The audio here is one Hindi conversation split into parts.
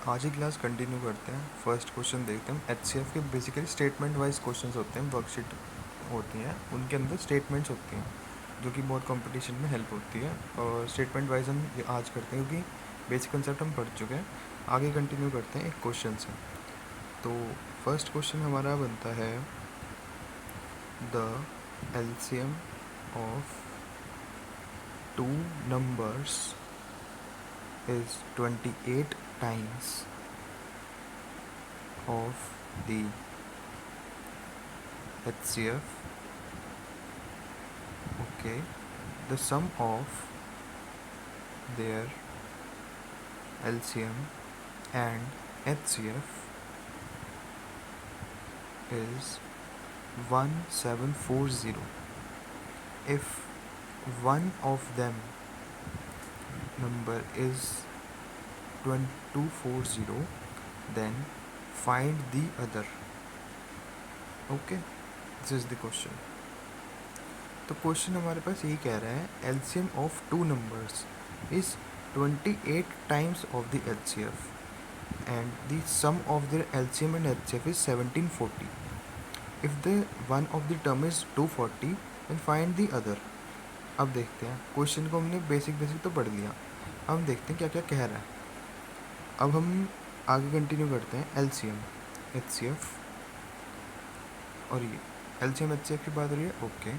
आज ही क्लास कंटिन्यू करते हैं। फर्स्ट क्वेश्चन देखते हैं। एचसीएफ के बेसिकली स्टेटमेंट वाइज क्वेश्चंस होते हैं, वर्कशीट होती हैं, उनके अंदर स्टेटमेंट्स होती हैं जो कि बहुत कंपटीशन में हेल्प होती है। और स्टेटमेंट वाइज हम ये आज करते हैं क्योंकि बेसिक कंसेप्ट हम पढ़ चुके हैं। आगे कंटिन्यू करते हैं एक क्वेश्चन से। तो फर्स्ट क्वेश्चन हमारा बनता है the LCM of two numbers is 28 times of the HCF. Okay, the sum of their LCM and HCF is 1740. If one of them number is 2240, then find the other. Okay, this is the question. तो क्वेश्चन हमारे पास यही कह रहा है LCM of two numbers is 28 times of the LCF and the sum of the LCM and HCF is 1740. If the one of the term is 240 and find the other. अब देखते हैं, क्वेश्चन को हमने बेसिक तो पढ़ लिया, अब हम देखते हैं क्या क्या कह रहा है. अब हम आगे कंटिन्यू करते हैं. एलसीएम एचसीएफ और ये एलसीएम एचसीएफ की बात हो रही है. ओके,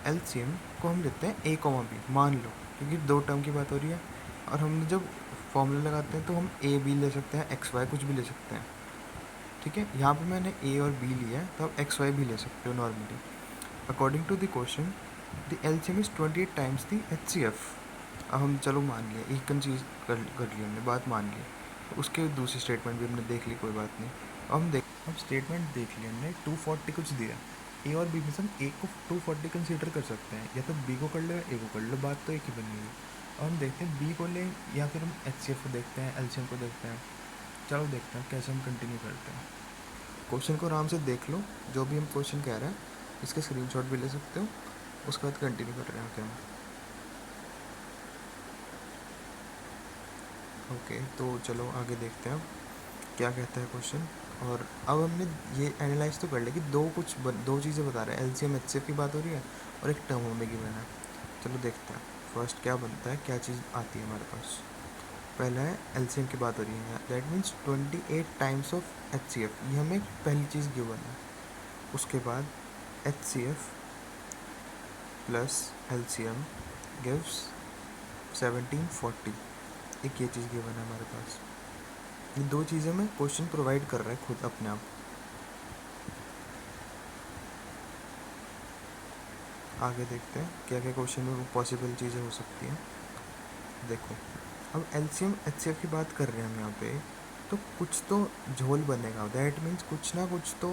एलसीएम को हम लेते हैं ए कॉमा बी, मान लो, क्योंकि दो टर्म की बात हो रही है. और हम जब फॉर्मूला लगाते हैं तो हम ए बी ले सकते हैं, एक्स वाई कुछ भी ले सकते हैं. ठीक है, यहाँ पे मैंने ए और बी लिया है, तो आप एक्स वाई भी ले सकते हो normally. According to the question the LCM is 28 times the HCF. अब हम चलो मान लिया, एक चीज़ कर ली हमने, बात मान ली. उसके दूसरी स्टेटमेंट भी हमने देख ली, कोई बात नहीं. अब स्टेटमेंट देख लिया हमने, 240 कुछ दिया. ए और बी में से हम ए को 240 कंसीडर कर सकते हैं, या तो बी को कर लो या ए को कर लो, बात तो एक ही बनी हुई. और हम देखते हैं बी को ले या फिर हम एचसीएफ को देखते हैं, एलसीएम को देखते हैं. चलो देखते हैं कैसे हम कंटिन्यू करते हैं. क्वेश्चन को आराम से देख लो, जो भी हम क्वेश्चन कह रहे हैं इसके स्क्रीनशॉट भी ले सकते हो. उसके बाद कंटिन्यू कर रहे हैं क्या हम. ओके, तो चलो आगे देखते हैं क्या कहता है क्वेश्चन. और अब हमने ये एनालाइज तो कर लिया कि दो चीज़ें बता रहे हैं, एलसीएम एचसीएफ की बात हो रही है और एक टर्म हमें गिवन है. चलो देखते हैं फर्स्ट क्या बनता है, क्या चीज़ आती है हमारे पास. पहला है एलसीएम की बात हो रही है, that means 28 times of HCF, ये हमें पहली चीज़ गिवन है. उसके बाद एचसीएफ प्लस एलसीएम गिव्स 1740, एक ये चीज़ गिवन है हमारे पास. ये दो चीज़ें में क्वेश्चन प्रोवाइड कर रहा है खुद अपने आप. आगे देखते हैं क्या क्या क्वेश्चन में पॉसिबल चीज़ें हो सकती हैं. देखो, अब एलसीएम एचसीएफ की बात कर रहे हैं हम यहाँ पे, तो कुछ तो झोल बनेगा. दैट मीन्स कुछ ना कुछ तो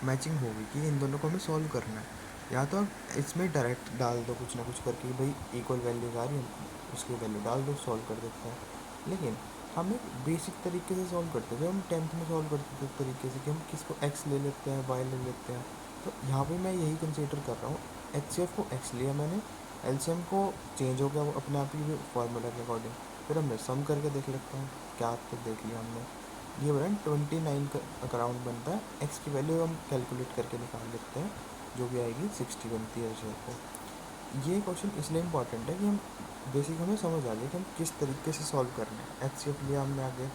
मैचिंग होगी कि इन दोनों को हमें सॉल्व करना है. या तो आप इसमें डायरेक्ट डाल दो कुछ ना कुछ करके, भाई इक्वल वैल्यूज आ रही है, उसकी वैल्यू डाल दो, सॉल्व कर देते हैं. लेकिन हम एक बेसिक तरीके से सॉल्व करते थे, हम 10th में सॉल्व करते थे तरीके से कि हम किसको एक्स ले लेते हैं, वाई ले लेते हैं. तो यहाँ पे मैं यही कंसीडर कर रहा हूँ, एचसीएफ को एक्स लिया मैंने, एलसीएम को चेंज हो गया वो अपने आप ही फार्मूला के अकॉर्डिंग. फिर हमने सम करके देख लेते हैं क्या तक देख लिया हमने. ये बना 29 का अराउंड बनता है. एक्स की वैल्यू हम कैलकुलेट करके निकाल लेते हैं, जो भी आएगी 60 बनती है एचसीएफ को. ये क्वेश्चन इसलिए इंपॉर्टेंट है कि हम बेसिक हमें समझ आ जाए कि हम किस तरीके से सॉल्व कर रहे हैं. एचसीएफ लिया हमने, आगे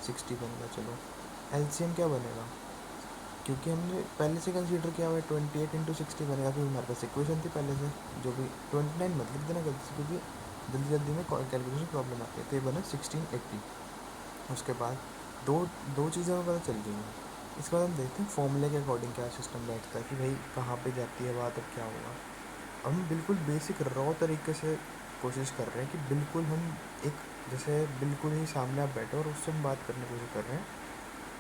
60 बनेगा. चलो एलसीएम क्या बनेगा, क्योंकि हमने पहले से कंसीडर किया हुआ है 28 इंटू 60 बनेगा, क्योंकि हमारे पास इक्वेशन थी पहले से, जो भी 29 मत लिख देना गलती से, क्योंकि जल्दी जल्दी में कैलकुलेशन प्रॉब्लम आती है. तो ये बना 1680. उसके बाद दो चीज़ें हमें पता चल गई हैं. इसके बाद हम देखते हैं फॉर्मूले के अकॉर्डिंग क्या सिस्टम बैठता है कि भाई कहाँ पे जाती है बात, अब क्या होगा. हम बिल्कुल बेसिक रॉ तरीके से कोशिश कर रहे हैं कि बिल्कुल हम एक जैसे बिल्कुल ही सामने आप बैठे और उससे हम बात करने की कोशिश कर रहे हैं.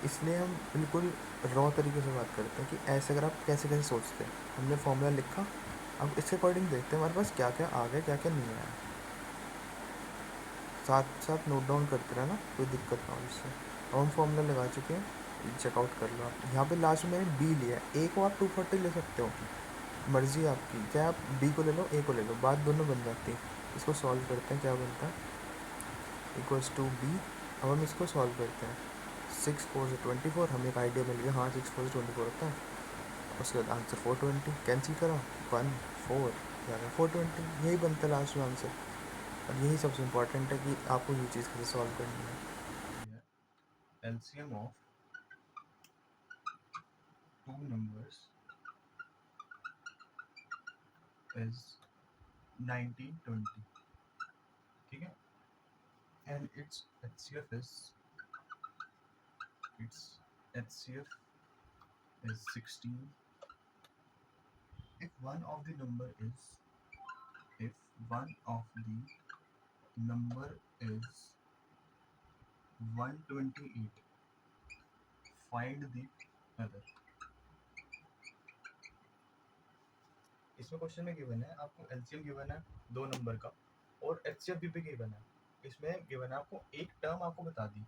इसलिए हम बिल्कुल रॉ तरीके से बात करते हैं कि ऐसे अगर आप कैसे कैसे सोचते हैं. हमने फॉर्मूला लिखा, अब इसके अकॉर्डिंग देखते हैं हमारे पास क्या क्या आ गया, क्या क्या नहीं आया. साथ साथ नोट डाउन करते रहना, कोई दिक्कत ना हो इससे. अब हम फॉर्मूला लगा चुके हैं, चेकआउट कर लो आप. यहाँ पे लास्ट में मैंने बी लिया है, ए को आप 240 ले सकते हो, मर्जी आपकी, चाहे आप बी को ले लो ए को ले लो, बात दोनों बन जाती है. इसको सॉल्व करते हैं, क्या बनता है, इक्वल्स टू बी. अब हम इसको सॉल्व करते हैं. 6 4 से 24, हमें एक आइडिया मिल गया, हाँ 6 4 से 24 होता है। उसके बाद आंसर 420 कैंसिल करा, 1 4 यानी 420, यही बनता है लास्ट में आंसर। और यही सबसे इम्पोर्टेंट है कि आपको ये चीज़ कैसे सॉल्व करनी है। LCM of two numbers is 1920, ठीक है, and it's HCF is 16 if one of the number is 128, find the other। इसमें क्वेश्चन में गिवन है आपको एलसीएम गिवन है दो नंबर का और एचसीएफ भी गिवन है। इसमें गिवन है आपको एक टर्म आपको बता दी,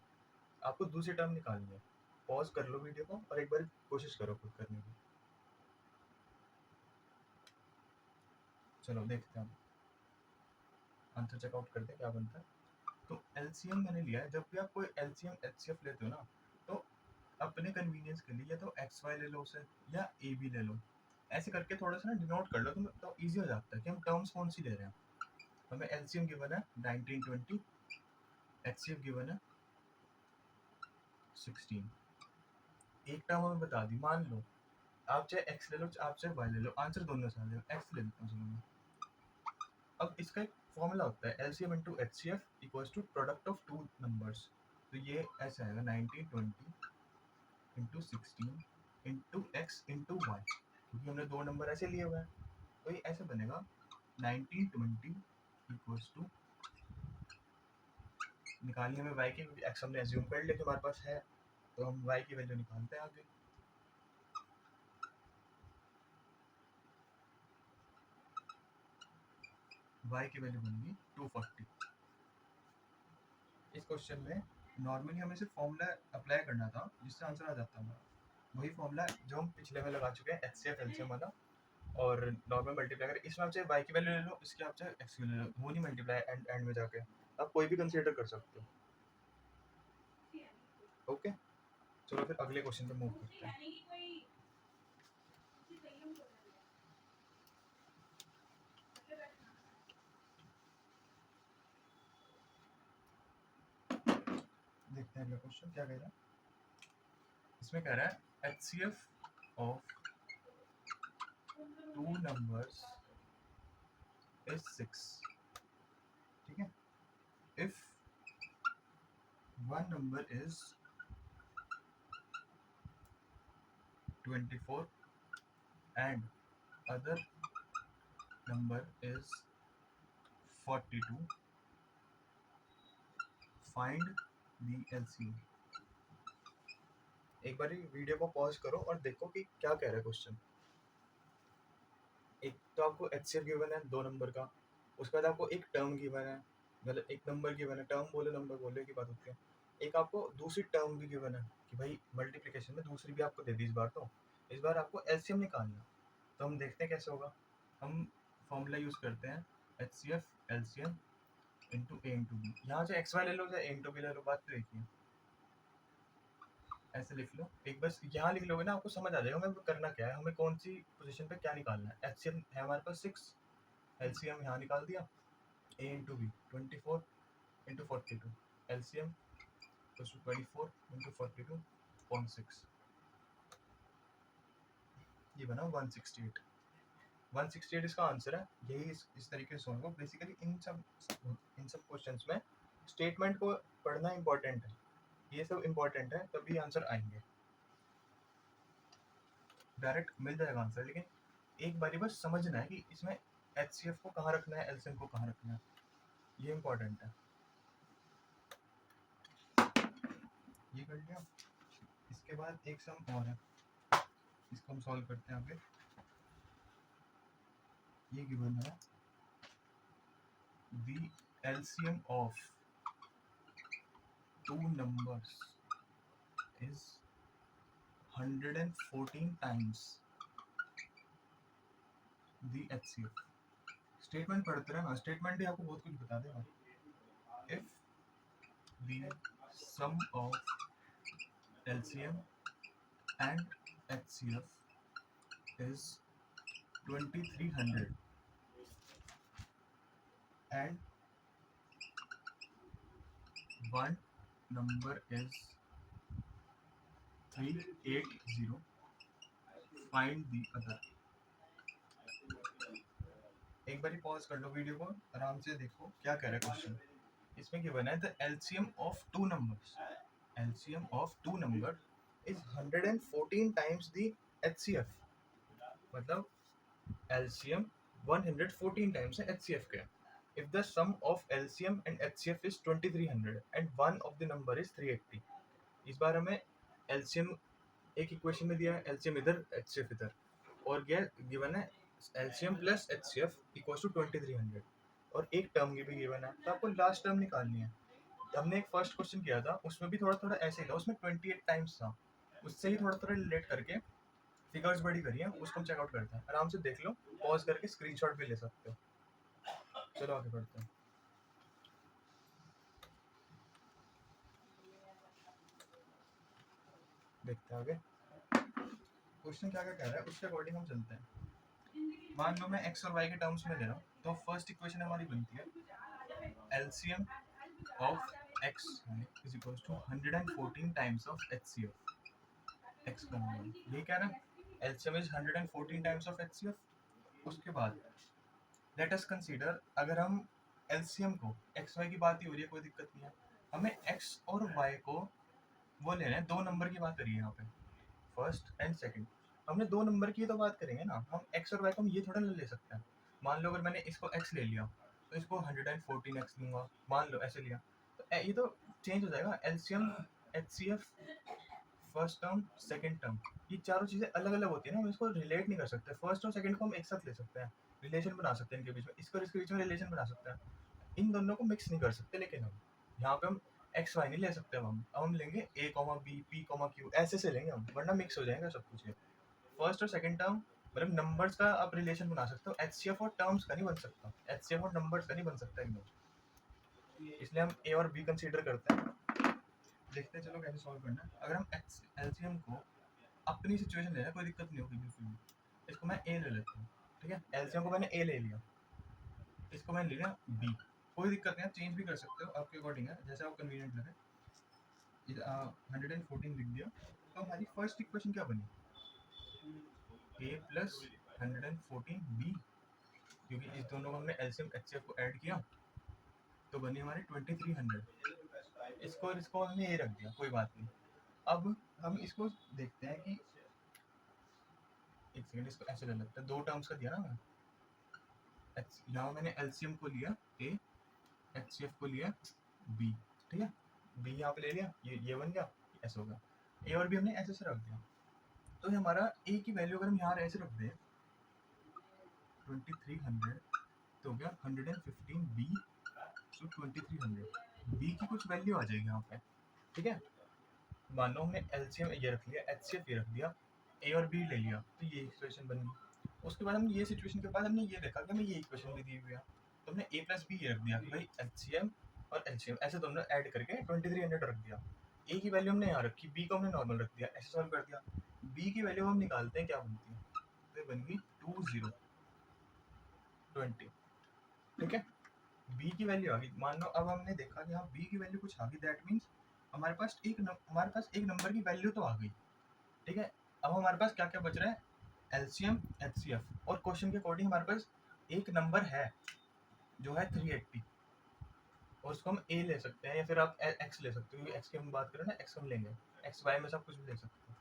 आपको दूसरी टर्म निकालनी है। पॉज कर लो वीडियो को और एक बार कोशिश करो खुद करने की। चलो देखते हैं, आंसर चेकआउट करते हैं क्या बनता है। तो एलसीएम मैंने लिया है, जब भी आप कोई एलसीएम एचसीएफ लेते हो ना, तो अपने कन्वीनियंस के लिए या तो एक्स वाई ले लो उसे या ए बी ले लो, ऐसे करके थोड़ा सा ना डिनोट कर लो तो ईजी हो जाता है कि हम टर्म्स कौन सी ले रहे हैं। हमें एलसीएम गिवन है 1920, एचसीएफ गिवन है 16, एक टर्म हमें बता दी, मान लो आप चाहे एक्स ले लो आप चाहे वाई ले लो, आंसर दोनों से आ जाएगा, एक्स ले लेता हूँ चलो मैं। अब इसका एक फॉर्मूला होता है LCM into HCF equals to product of two numbers. तो ये ऐसा आएगा 1920 into 16 into x into y, क्योंकि हमने दो नंबर ऐसे लिए हुए हैं, तो ये ऐसे बनेगा 1920 इक्वल्स टू, निकालनी हमें वाई की, एक्स हमने एज्यूम कर लिया कि हमारे पास है, तो हम वाई की वैल्यू निकालते हैं आगे। वाई की वैल्यू बनेगी 240। इस क्वेश्चन में नॉर्मली हमें सिर्फ फॉर्मूला अप्लाई करना था जिससे आंसर आ जाता हमारा, वही फॉर्मूला जो हम पिछले में लगा चुके हैं एचसीएफ एलसीएम वाला, और नॉर्मल मल्टीप्लाई कर, इसमें आप चाहे वाई की वैल्यू ले लो, इसके आप चाहे एक्स की वैल्यू ले लो, वो नहीं मल्टीप्लाई एंड में जाके आप कोई भी कंसीडर कर सकते हो। ओके, चलो फिर अगले क्वेश्चन पे मूव करते हैं। देखते हैं अगला क्वेश्चन क्या कह रहा है। इसमें कह रहा है HCF of two numbers is 6, ठीक है, if one number is 24 and other number is 42, find the LCM। एक बार वीडियो को पॉज करो और देखो कि क्या कह रहा है क्वेश्चन। एक तो आपको एचसीएफ गिवन है दो नंबर का, उसके बाद आपको एक टर्म गिवन है, मतलब एक नंबर गिवन है, टर्म बोले नंबर बोले की बात होती है। एक आपको दूसरी टर्म भी गिवन है कि भाई मल्टीप्लिकेशन में दूसरी भी आपको दे दी इस बार, तो इस बार आपको एलसीएम निकालना। तो हम देखते हैं कैसे होगा। हम फॉर्मूला यूज करते हैं एचसीएफ एलसीएम इंटू ए इंटू बी, यहाँ से एक्स वाई ले लो चाहे ए इंटू बी ले लो, बात तो एक ही है। ऐसे लिख लो, एक बस यहाँ लिख लोगे ना आपको समझ आ जाएगा हमें करना क्या है, हमें कौन सी पोजीशन पे क्या निकालना है। एचसीएम है हमारे पास 6, एलसीएम यहाँ निकाल दिया, A into B 24 into 42, LCM 24 into 42.6, ये बना 168। 168 इसका आंसर है। यही इस तरीके से होगा बेसिकली। इन सब क्वेश्चंस में स्टेटमेंट को पढ़ना इंपॉर्टेंट है, ये सब इंपॉर्टेंट है, तभी आंसर आएंगे। डायरेक्ट मिल जाएगा आंसर, लेकिन एक बारी बस समझना है कि इसमें एचसीएफ को कहाँ रखना है, एलसीएम को कहाँ रखना है, ये इंपॉर्टेंट है। ये कर लिया। इसके बाद एक सम और है, इसको हम सॉल्व करते हैं आगे। ये गिवन है the LCM of two numbers is 114 times the HCF। Statement पढ़ते रहना, स्टेटमेंट ही आपको बहुत कुछ बता देगा। if the sum of LCM and HCF is 2300 and one number is 380. Find the other. एक बार पॉज कर लो वीडियो को, आराम से देखो क्या कह रहा है क्वेश्चन। इसमें गिवन है the LCM of two numbers, LCM of two number is 114 times the HCF. मतलब एलसीएम 114 टाइम्स है एचसीएफ के। If the sum of LCM and HCF is 2300 and one of the number is 380। इस बार हमें एलसीएम एक इक्वेशन में दिया है, एलसीएम इधर एचसीएफ इधर, और ये गिवन है LCM plus HCF equals to 2300 और एक टर्म की भी गिवन है, तो आपको लास्ट टर्म निकालनी है। हमने एक फर्स्ट क्वेश्चन किया था, उसमें भी थोड़ा थोड़ा ऐसे ही था, उसमें 28 टाइम्स था, उससे ही थोड़ा थोड़ा रिलेट करके फिगर्स बड़ी करी है, उसको हम चेकआउट करते हैं। आराम से देख लो, पॉज करके स्क्रीनशॉट भी ले सकते हो। चलो आगे बढ़ते हैं। देखते हैं आगे क्वेश्चन क्या क्या कह रहा है, उसके अकॉर्डिंग हम चलते हैं। मान लो मैं एक्स और वाई के टर्म्स में ले रहा हूँ, तो फर्स्ट इक्वेशन हमारी बनती है LCM of x is equals to 114 times of HCF। x का नंबर ये कह रहा है LCM is 114 times of HCF। उसके बाद लेट अस कंसीडर, अगर हम LCM को x y की बात ही हो रही है, कोई दिक्कत नहीं है, हमें x और y को वो लेना है, दो नंबर की बात करिए यहाँ पे, फर्स्ट एंड सेकंड। हमने दो नंबर की तो बात करेंगे ना, हम x और y को हम ये थोड़ा ले सकते हैं। मान लो अगर मैंने इसको x ले लिया तो इसको 114x लूंगा, मान लो ऐसे लिया, तो ये तो चेंज हो जाएगा। LCM HCF first term second term, ये चारों चीजें अलग अलग होती है ना, हम इसको रिलेट नहीं कर सकते। फर्स्ट और सेकंड को हम एक साथ ले सकते हैं, रिलेशन बना सकते हैं इनके बीच में, इसको इसके बीच में रिलेशन बना सकते हैं, इन दोनों को मिक्स नहीं कर सकते। लेकिन हम यहाँ पे हम एक्स वाई नहीं ले सकते, हम लेंगे A comma B P comma Q, ऐसे से लेंगे हम, वरना मिक्स हो जाएगा सब कुछ। फर्स्ट और सेकंड टर्म मतलब नंबर्स का आप रिलेशन बना सकते हो, एचसीएफ और टर्म्स का नहीं बन सकता, एचसीएफ और नंबर्स का नहीं बन सकता एकदम, इसलिए हम ए और बी कंसीडर करते हैं। देखते हैं चलो कैसे सॉल्व करना है। अगर हम एलसीएम को अपनी सिचुएशन ले रहे हैं, कोई दिक्कत नहीं होगी बिल्कुल भी। इसको मैं ए ले लेता हूँ, ठीक है, एलसीएम को मैंने ए ले लिया, इसको मैंने ले लिया बी, कोई दिक्कत नहीं, आप चेंज भी कर सकते हो, आपके अकॉर्डिंग है, जैसे आपको कन्वीनियंट लगे। 114 लिख दिया, तो हमारी फर्स्ट इक्वेशन क्या बनी, ए प्लस 114 बी, क्योंकि इस दोनों को हमने एलसीएम एचसीएफ को ऐड किया तो बनी हमारी 2300। इसको और इसको हमने ए रख दिया, कोई बात नहीं। अब हम इसको देखते हैं कि एक सेकंड, इसको ऐसे ले लेते हैं, दो टर्म्स का दिया ना मैं, यहाँ मैंने एलसीएम को लिया ए, एचसीएफ को लिया बी, ठीक है, बी यहाँ पे ले लिया, ये बन गया, ऐसे होगा, ए और बी हमने ऐसे से रख दिया। तो हमारा ए की वैल्यू अगर हम यहाँ ऐसे रख दें 2300, तो हो गया 115 बी, सो 2300 बी की कुछ वैल्यू आ जाएगी यहाँ पे, ठीक है। मान लो हमने एलसीएम ये रख लिया, एचसीएफ ये रख दिया, ए और बी ले लिया, तो ये इक्वेशन बन गई। उसके बाद हमने ये सिचुएशन के बाद हमने ये देखा कि हमें ये इक्वेशन भी दी हुई है, तो हमने ए प्लस बी ये रख दिया कि भाई एचसीएम और एलसीएम ऐसे दोनों ऐड करके 2300 रख दिया। ए की वैल्यू हमने यहाँ रखी, बी को हमने नॉर्मल रख दिया, ऐसे सॉल्व कर दिया। बी की वैल्यू हम निकालते हैं क्या बनती है, तो ये बन गई 2020, ठीक है। बी की वैल्यू आ गई, मान लो अब हमने देखा कि हाँ बी की वैल्यू कुछ आ गई, दैट मीन्स हमारे पास एक नंबर की वैल्यू तो आ गई, ठीक है। अब हमारे पास क्या क्या बच रहा है, एलसीएम एचसीएफ, और क्वेश्चन के अकॉर्डिंग हमारे पास एक नंबर है जो है 380, और उसको हम ए ले सकते हैं या फिर आप एक्स ले सकते हो, क्योंकि एक्स की हम बात करें ना, एक्स हम लेंगे, एक्स वाई में से आप कुछ भी ले सकते हो।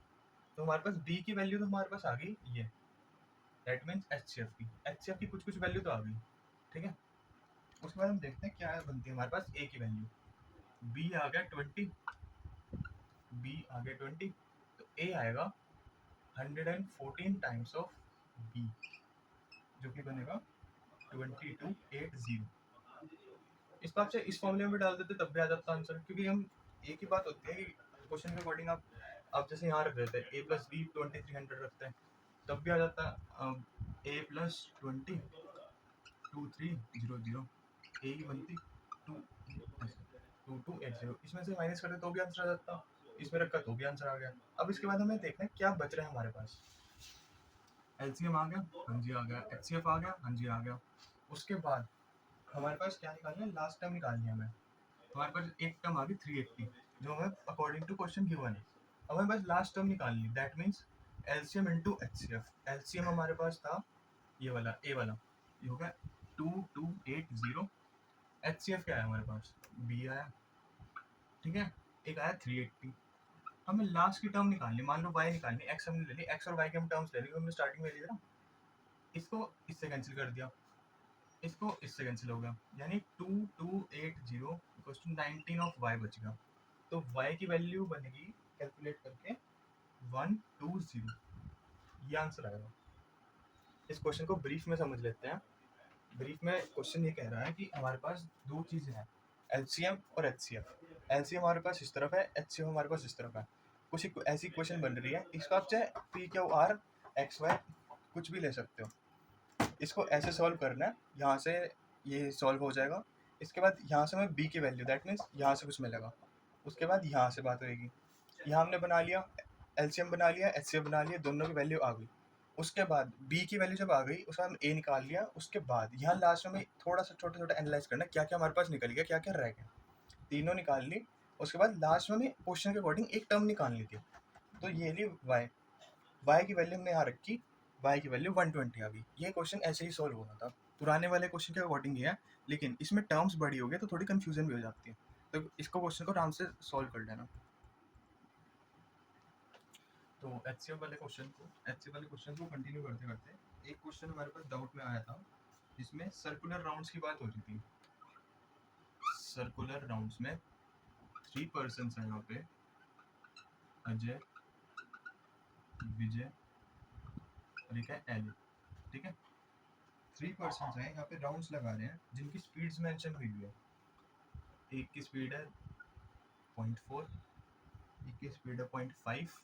तो हमारे पास बी की वैल्यू तो हमारे पास आ गई ये, दैट मीन्स एचसीएफ की कुछ कुछ वैल्यू तो आ गई, ठीक है। उसके बाद हम देखते हैं क्या बनती है हमारे पास ए की वैल्यू, बी आ गया 20, बी आ गया 20, तो ए आएगा 114 टाइम्स ऑफ बी, जो कि बनेगा 2280। इसको आपसे इस फॉर्मूले में डाल देते तब भी आ जाता आंसर, क्योंकि हम एक ही बात होती है कि क्वेश्चन के अकॉर्डिंग आप जैसे यहाँ रख देते हैं ए प्लस बी 2300 रखते हैं, तब भी आ जाता ए प्लस 20 2300, ए की बनती 2280, इसमें से माइनस करते तो भी आंसर आ जाता। इसमें रखा तो भी आंसर आ गया। अब इसके बाद हमें देखना है क्या बच रहा है हमारे पास। एलसीएम आ गया, हाँ जी आ गया। एचसीएफ आ गया, हाँ जी आ गया। उसके बाद हमारे पास क्या निकालना है, लास्ट टर्म निकालनी है हमें। हमारे पास एक टर्म आ गई 380 जो हमें अकॉर्डिंग टू क्वेश्चन गिवन है। अब हमें बस लास्ट टर्म निकालनी है, that means LCM into HCF. LCM हमारे पास था ये वाला, ए वाला, ये हो गया 2280। एचसीएफ क्या है हमारे पास, बी आया, ठीक है। एक आया 380। हमें लास्ट की टर्म निकालनी, मान लो वाई निकालनी, एक्स हमने ले ली, एक्स और वाई के हम टर्म्स ले ली, हमने स्टार्टिंग में ले लिया ना, इसको इससे कैंसिल कर दिया, इसको इससे कैंसिल हो गया, यानी 2280 इक्वल्स टू 19 ऑफ वाई बच गया। तो वाई की वैल्यू बनेगी कैलकुलेट करके 120, ये आंसर आएगा। इस क्वेश्चन को ब्रीफ में समझ लेते हैं। ब्रीफ में क्वेश्चन ये कह रहा है कि हमारे पास दो चीजें हैं, एलसीएम और एचसीएफ। एलसीएम हमारे पास इस तरफ है, एचसीएफ हमारे पास इस तरफ है। कुछ ऐसी क्वेश्चन बन रही है, इसका आप चाहे p q r x y कुछ भी ले सकते हो। इसको ऐसे सॉल्व करना है, यहाँ से ये सॉल्व हो जाएगा। इसके बाद यहाँ से हमें बी की वैल्यू, दैट मीन्स यहाँ से कुछ मिलेगा। उसके बाद यहाँ से बात होएगी, यहाँ हमने बना लिया, एलसीएम बना लिया, एचसीएफ बना लिया, दोनों की वैल्यू आ गई। उसके बाद बी की वैल्यू जब आ गई, उसके बाद हम ए निकाल लिया। उसके बाद यहाँ लास्ट में थोड़ा सा छोटा छोटा एनालाइज करना, क्या क्या हमारे पास निकल गया, क्या क्या रह गया। तीनों निकाल ली। उसके बाद लास्ट में क्वेश्चन के अकॉर्डिंग एक टर्म निकालनी थी, तो ये ली वाई। वाई की वैल्यू हमने यहाँ रखी, वाई की वैल्यू 120 आ गई। ये क्वेश्चन ऐसे ही सॉल्व होना था, पुराने वाले क्वेश्चन के अकॉर्डिंग ही है, लेकिन इसमें टर्म्स बड़ी हो गई तो थोड़ी कंफ्यूजन भी हो जाती है। तो इसको क्वेश्चन को आराम से सॉल्व कर लेना। तो एचसीएफ वाले क्वेश्चन को कंटिन्यू करते करते एक क्वेश्चन हमारे पास डाउट में आया था, जिसमें सर्कुलर राउंड्स की बात हो रही थी। सर्कुलर राउंड्स में 3 पर्सन्स हैं यहाँ पे, अजय, विजय और एक है एल, ठीक है। 3 पर्सन्स हैं यहाँ पे, राउंड्स लगा रहे हैं जिनकी स्पीड्स मेंशन हुई है। एक की स्पीड है 0.4, एक की स्पीड है 0.5,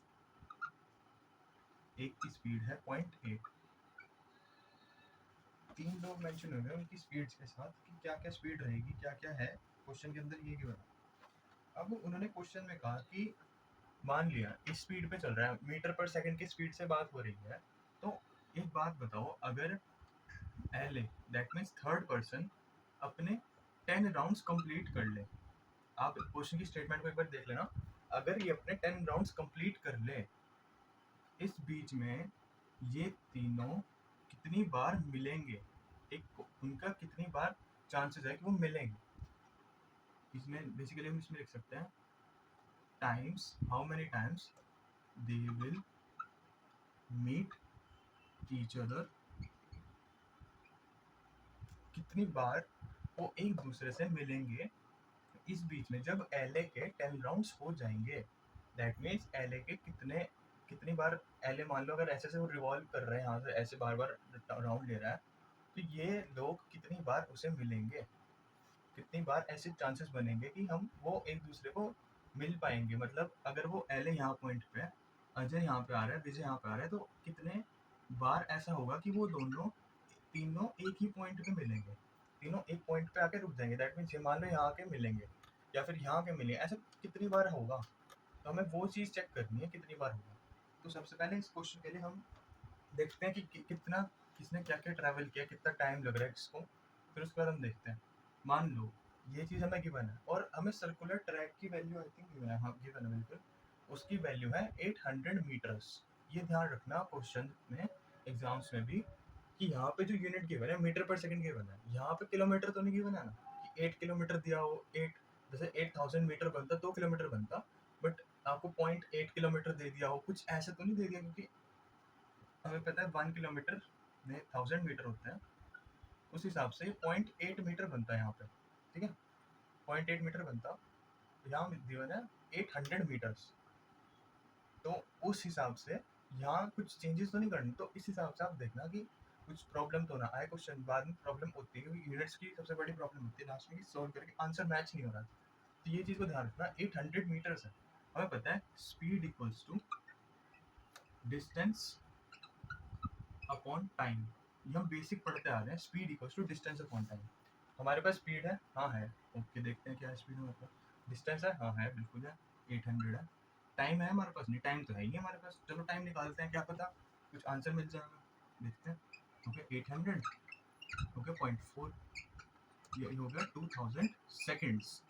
एक की स्पीड है 0.8। 3 लोग मेंशन हुए हैं उनकी स्पीड्स के साथ कि क्या क्या स्पीड रहेगी, क्या क्या है क्वेश्चन के अंदर ये क्यों है। अब उन्होंने क्वेश्चन में कहा कि मान लिया इस स्पीड पे चल रहा है, मीटर पर सेकंड की स्पीड से बात हो रही है, तो एक बात बताओ, अगर L A that means third person अपने 10 राउंड्स कंप्लीट कर ले, आप क्वेश्चन की स्टेटमेंट को एक बार देख लेना, अगर ये अपने 10 राउंड्स कंप्लीट कर ले, इस बीच में ये तीनों कितनी बार मिलेंगे, एक उनका कितनी बार चांसेस है कि वो मिलेंगे। इसमें बेसिकली हम इसमें लिख सकते हैं times how many times they will meet each other, कितनी बार वो एक दूसरे से मिलेंगे इस बीच में जब एलए के 10 राउंड्स हो जाएंगे। दैट मीन्स एलए के कितनी बार एलए, मान लो अगर ऐसे से वो रिवॉल्व कर रहे हैं यहाँ से ऐसे बार बार राउंड ले रहा है, तो ये लोग कितनी बार उसे मिलेंगे, कितनी बार ऐसे चांसेस बनेंगे कि हम वो एक दूसरे को मिल पाएंगे। मतलब अगर वो एलए यहाँ पॉइंट पे है, अजय यहाँ पे आ रहा है, विजय यहाँ पे आ रहा है, तो कितने बार ऐसा होगा कि वो दोनों तीनों एक ही पॉइंट पे मिलेंगे, तीनों एक पॉइंट पे आके रुक जाएंगे। दैट मीन्स ये मान लो यहाँ आके मिलेंगे या फिर यहाँ के मिलेंगे, ऐसा कितनी बार होगा, तो हमें वो चीज़ चेक करनी है कितनी बार होगा। तो सबसे पहले इस क्वेश्चन के लिए हम देखते हैं कि कितना किसने क्या क्या ट्रैवल किया, कितना टाइम लग रहा है किसको, फिर उसके बाद हम देखते हैं। मान लो ये चीज़ हमें गिवन है और हमें सर्कुलर ट्रैक की वैल्यू आई थिंक गिवन है, हाँ गिवन है बिल्कुल, उसकी वैल्यू है 800 मीटर्स। ये ध्यान रखना क्वेश्चन में, एग्जाम्स में भी, कि यहाँ पे जो यूनिट गिवन है मीटर पर सेकंड गिवन है, यहाँ पे किलोमीटर तो नहीं गिवन है ना, कि 8 किलोमीटर दिया हो, 8 जैसे 8000 मीटर बनता 2 किलोमीटर बनता, बट आपको 0.8 किलोमीटर दे दिया हो, कुछ ऐसा तो नहीं दे दिया, क्योंकि हमें पता है 1 किलोमीटर में 1000 मीटर होता है, उस हिसाब से 0.8 मीटर बनता है यहाँ पे, ठीक है, 0.8 मीटर बनता, यहाँ दिया है 800 मीटर्स। तो उस हिसाब से यहाँ कुछ चेंजेस तो नहीं करनी, तो इस हिसाब से आप देखना कि कुछ प्रॉब्लम तो ना आए क्वेश्चन, बाद में प्रॉब्लम होती है क्योंकि यूनिट्स की सबसे बड़ी प्रॉब्लम होती है लास्ट में कि सॉल्व करके आंसर मैच नहीं हो रहा। तो ये चीज़ को ध्यान रखना, 800 मीटर्स है, हमें पता है speed equals to distance upon time, ये हम बेसिक पढ़ते आ रहे हैं, speed equals to distance upon time. हमारे पास स्पीड है, हाँ है, ओके देखते हैं क्या स्पीड है, मतलब डिस्टेंस है, हाँ है बिल्कुल है, 800 है, टाइम है हमारे पास? नहीं, टाइम तो है ही नहीं हमारे पास। चलो टाइम निकालते हैं, क्या पता कुछ आंसर मिल जाएगा। देखते हैं। ओके 800, ओके 0.4, ये हो गया 2000 सेकेंड्स।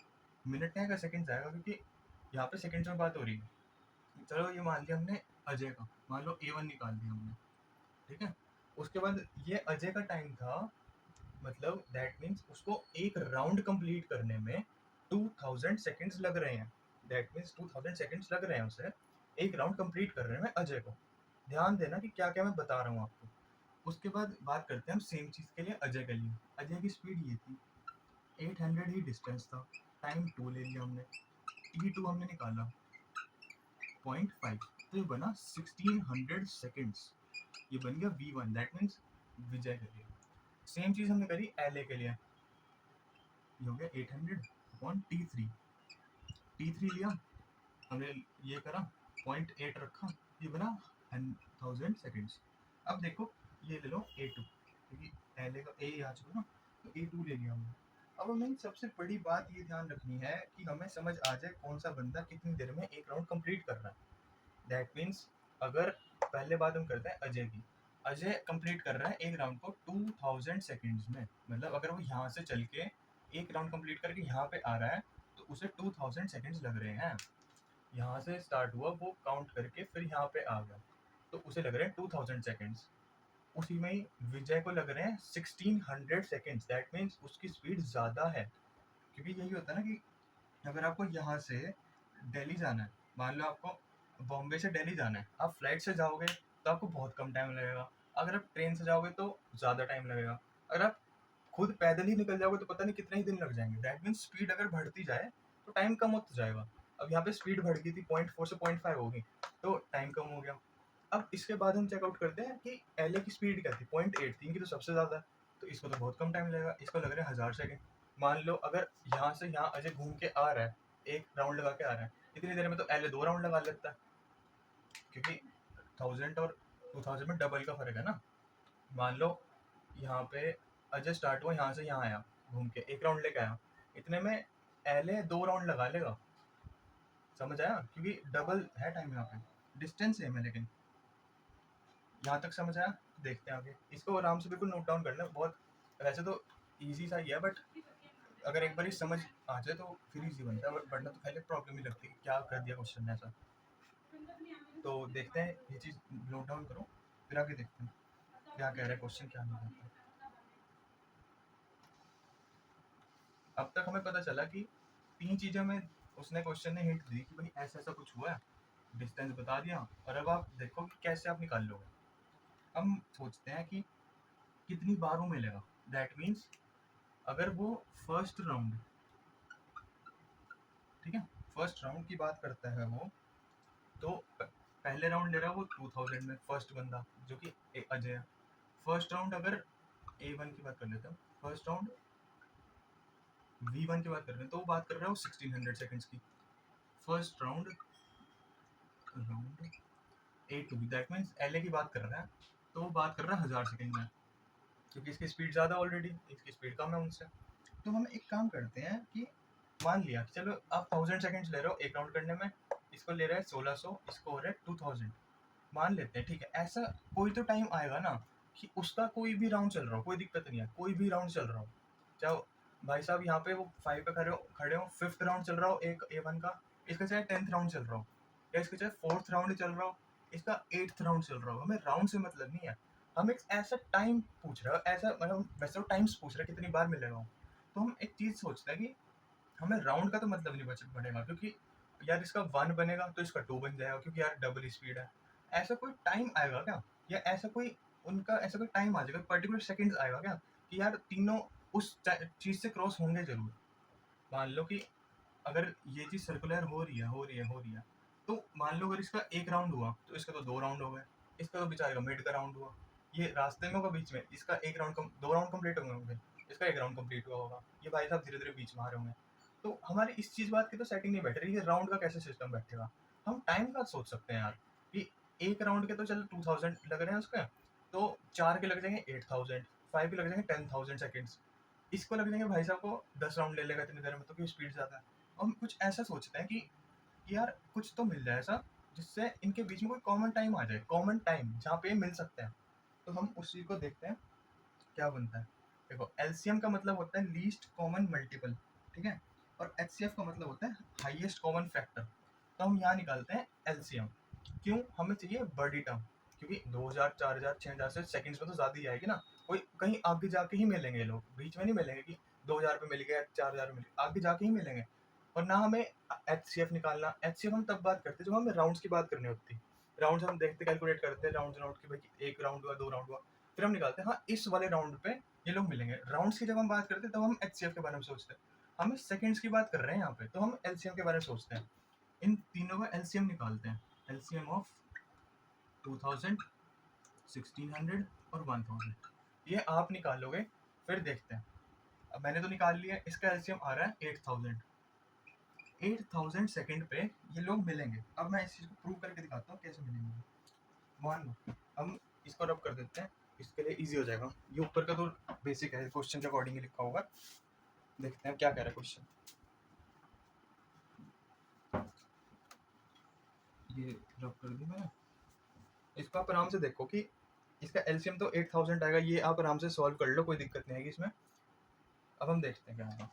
मिनट नहीं आएगा, सेकेंड्स आएगा, क्योंकि यहाँ पे सेकेंड्स में बात हो रही है। चलो ये मान लिया हमने अजय का, मान लो A1 निकाल दिया हमने, ठीक है। उसके बाद ये अजय का टाइम था, मतलब दैट मीन्स उसको एक राउंड कंप्लीट करने में 2000 सेकेंड्स लग रहे हैं। दैट मीन्स 2000 सेकेंड्स लग रहे हैं उसे एक राउंड कंप्लीट करने में अजय को। ध्यान देना कि क्या क्या मैं बता रहा हूँ आपको। उसके बाद बात करते हैं हम सेम चीज़ के लिए अजय के लिए। अजय की स्पीड ये थी, 800 ही डिस्टेंस था, टाइम 2 ले लिया हमने, T2 हमने निकाला 0.5, तो ये बना 1600 सेकेंड्स। ये बन गया V1, दैट मीन्स विजय के लिए। सेम चीज़ हमने करी LA के लिए, ये हो गया 800 अपॉन T3 लिया हमने, ये करा 0.8 रखा, ये बना 1000 सेकेंड्स। अब देखो ये ले लो A2, क्योंकि LA का A आ चुका ना, तो A2 ले लिया हमने। अब हमें सबसे बड़ी बात ये ध्यान रखनी है कि हमें समझ आ जाए कौन सा बंदा कितनी देर में एक राउंड कंप्लीट कर रहा है। दैट मीन्स अगर पहले बात हम करते हैं अजय की, अजय कंप्लीट कर रहा है एक राउंड को 2000 सेकेंड्स में, मतलब अगर वो यहाँ से चल के एक राउंड कंप्लीट करके यहाँ पे आ रहा है तो उसे 2000 सेकेंड्स लग रहे हैं। यहाँ से स्टार्ट हुआ, वो काउंट करके फिर यहाँ पे आ गया, तो उसे लग रहे हैं 2000 सेकेंड्स। उसी में ही विजय को लग रहे हैं 1600 सेकेंड्स। दैट मीन्स उसकी स्पीड ज़्यादा है, क्योंकि यही होता है ना कि अगर आपको यहाँ से दिल्ली जाना है, मान लो आपको बॉम्बे से दिल्ली जाना है, आप फ्लाइट से जाओगे तो आपको बहुत कम टाइम लगेगा, अगर आप ट्रेन से जाओगे तो ज़्यादा टाइम लगेगा, अगर आप खुद पैदल ही निकल जाओगे तो पता नहीं कितने ही दिन लग जाएंगे। दैट मीन्स स्पीड अगर बढ़ती जाए तो टाइम कम होता जाएगा। अब यहाँ पे स्पीड बढ़ गई थी, 0.4 से 0.5 होगी, तो टाइम कम हो गया। अब इसके बाद हम चेकआउट करते हैं कि LA की स्पीड क्या थी, 0.8 थी, इनकी तो सबसे ज़्यादा है, तो इसको तो बहुत कम टाइम लगेगा, इसको लग रहा है 1000 सेकेंड। मान लो अगर यहाँ से यहाँ अजय घूम के आ रहा है, एक राउंड लगा के आ रहा है, इतनी देर में तो LA 2 राउंड लगा लेता है, क्योंकि 1000 और 2000 में डबल का फर्क है ना। मान लो यहाँ पे अजय स्टार्ट हुआ, यहाँ से यहाँ आया, घूम के एक राउंड लेके आया, इतने में LA 2 राउंड लगा लेगा। समझ आया? क्योंकि डबल है टाइम, यहाँ पे डिस्टेंस सेम है, लेकिन यहाँ तक समझ आया? देखते हैं आगे, इसको आराम से बिल्कुल नोट डाउन करना। बहुत वैसे तो ईजी सा ही है, बट अगर एक बार ही समझ आ जाए तो फिर ईजी बनता है, वरना तो पहले प्रॉब्लम ही लगती है क्या कर दिया क्वेश्चन ने ऐसा। तो देखते हैं, ये चीज़ नोट डाउन करो, फिर आगे देखते हैं क्या कह रहा है क्वेश्चन, क्या नहीं कहता। अब तक हमें पता चला कि 3 चीज़ें में उसने क्वेश्चन ने हिंट दी कि भाई ऐसा ऐसा कुछ हुआ है, डिस्टेंस बता दिया, और अब आप देखो कि कैसे आप निकाल लोगे। हम सोचते हैं कि कितनी बार वो मिलेगा। दैट मीन्स अगर वो फर्स्ट राउंड, ठीक है, फर्स्ट राउंड की बात करता है वो, तो पहले राउंड ले रहा है वो 2000 में, फर्स्ट बंदा जो कि अजय है। फर्स्ट राउंड अगर A1 की बात कर लेते हैं, फर्स्ट राउंड V1 की बात कर रहे हैं, तो वो बात कर रहा है वो 1600 सेकेंड्स की। First round A2, that means LA की बात कर रहा है, तो वो बात कर रहा है 1000 सेकेंड में, क्योंकि इसकी स्पीड ज़्यादा ऑलरेडी, इसकी स्पीड कम है उनसे। तो हम एक काम करते हैं कि मान लिया कि चलो आप 1000 सेकेंड्स ले रहे हो एक राउंड करने में, इसको ले रहा है 1600, इसको हो रहा है 2000, मान लेते हैं, ठीक है। ऐसा कोई तो टाइम आएगा ना कि उसका कोई भी राउंड चल रहा हो, कोई दिक्कत नहीं है, कोई भी राउंड चल रहा हो, चाहे भाई साहब यहाँ पे वो 5 पे खड़े हो, 5th राउंड चल रहा हो एक A1 का, इसका चाहे 10th राउंड चल रहा हो, या इसका चाहे 4th राउंड चल रहा हो, इसका 8th राउंड चल रहा हो, हमें राउंड से मतलब नहीं है, हम एक ऐसा टाइम पूछ रहे हो, ऐसा मतलब वैसे वो टाइम्स पूछ रहे हैं कितनी बार मिलेगा वो। तो हम एक चीज़ सोचते हैं कि हमें राउंड का तो मतलब नहीं बनेगा, क्योंकि यार इसका 1 बनेगा तो इसका 2 बन जाएगा, क्योंकि यार डबल स्पीड है। ऐसा कोई टाइम आएगा क्या, या ऐसा कोई उनका ऐसा कोई टाइम आ जाएगा, पर्टिकुलर सेकंड्स आएगा क्या कि यार तीनों उस चीज़ से क्रॉस होंगे जरूर। मान लो कि अगर ये चीज़ सर्कुलर हो रही है, तो मान लो अगर इसका एक राउंड हुआ तो इसका तो 2 राउंड हो गए, इसका तो बेचारे का मिड का राउंड हुआ, ये रास्ते में होगा बीच में, इसका एक राउंड 2 राउंड कंप्लीट होंगे, इसका एक राउंड कंप्लीट हुआ होगा, ये भाई साहब धीरे धीरे बीच में आ रहे होंगे। तो हमारी इस चीज़ बात की तो सेटिंग नहीं बैठ रही है, राउंड का कैसे सिस्टम बैठेगा। हम टाइम का सोच सकते हैं यार कि एक राउंड के तो चलो 2000 लग रहे हैं उसके, तो 4 के लग जाएंगे 8000, 5 के लग जाएंगे 10,000 सेकेंड्स, इसको लग जाएंगे भाई साहब को 10 राउंड ले लेगा इतनी देर में, तो क्यों स्पीड ज़्यादा है। हम कुछ ऐसा सोचते हैं कि कि यार कुछ तो मिल जाए ऐसा जिससे इनके बीच में कोई कॉमन टाइम आ जाए, कॉमन टाइम जहाँ पे ये मिल सकते हैं। तो हम उस चीज़ को देखते हैं क्या बनता है। देखो एलसीएम का मतलब होता है लीस्ट कॉमन मल्टीपल, ठीक है, और एचसीएफ का मतलब होता है हाईएस्ट कॉमन फैक्टर। तो हम यहाँ निकालते हैं एलसीएम। क्यों? हमें चाहिए बड़ी टर्म, क्योंकि 2000 4000 6000 से सेकंड्स में तो ज़्यादा ही आएगी ना, कोई कहीं आगे जाके ही मिलेंगे लोग, बीच में नहीं मिलेंगे कि 2000 पे मिल गया 4000 पे मिल गया, आगे जाके ही मिलेंगे। और ना हमें एचसीएफ निकालना, एचसीएफ हम तब बात करते हैं जब हमें राउंड्स की बात करनी होती है। राउंड्स हम देखते कैलकुलेट करते हैं राउंड राउंड की, भाई एक राउंड हुआ 2 राउंड हुआ, फिर हम निकालते हैं हाँ इस वाले राउंड पे ये लोग मिलेंगे। राउंड्स की जब हम बात करते हैं तब हम एचसीएफ के बारे में सोचते हैं, हमें सेकंड्स की बात कर रहे हैं यहाँ पे तो हम एलसीएम के बारे में सोचते हैं। इन तीनों का एलसीएम निकालते हैं, एलसीएम ऑफ 2000 1600 और 1000, ये आप निकालोगे फिर देखते हैं। अब मैंने तो निकाल लिया, इसका एलसीएम आ रहा है 8000। 8000 सेकंड पे ये लोग मिलेंगे। अब मैं इस चीज़ को प्रूव करके दिखाता हूँ कैसे मिलेंगे। मान लो हम इसको रब कर देते हैं, इसके लिए इजी हो जाएगा। ये ऊपर का तो बेसिक है, क्वेश्चन के अकॉर्डिंग ही लिखा होगा। देखते हैं क्या कह रहा है क्वेश्चन। ये रब कर दी मैंने, इसको आप आराम से देखो कि इसका एलसीएम तो 8000 आएगा, ये आप आराम से सॉल्व कर लो, कोई दिक्कत नहीं आएगी इसमें। अब हम देखते हैं क्या आएगा,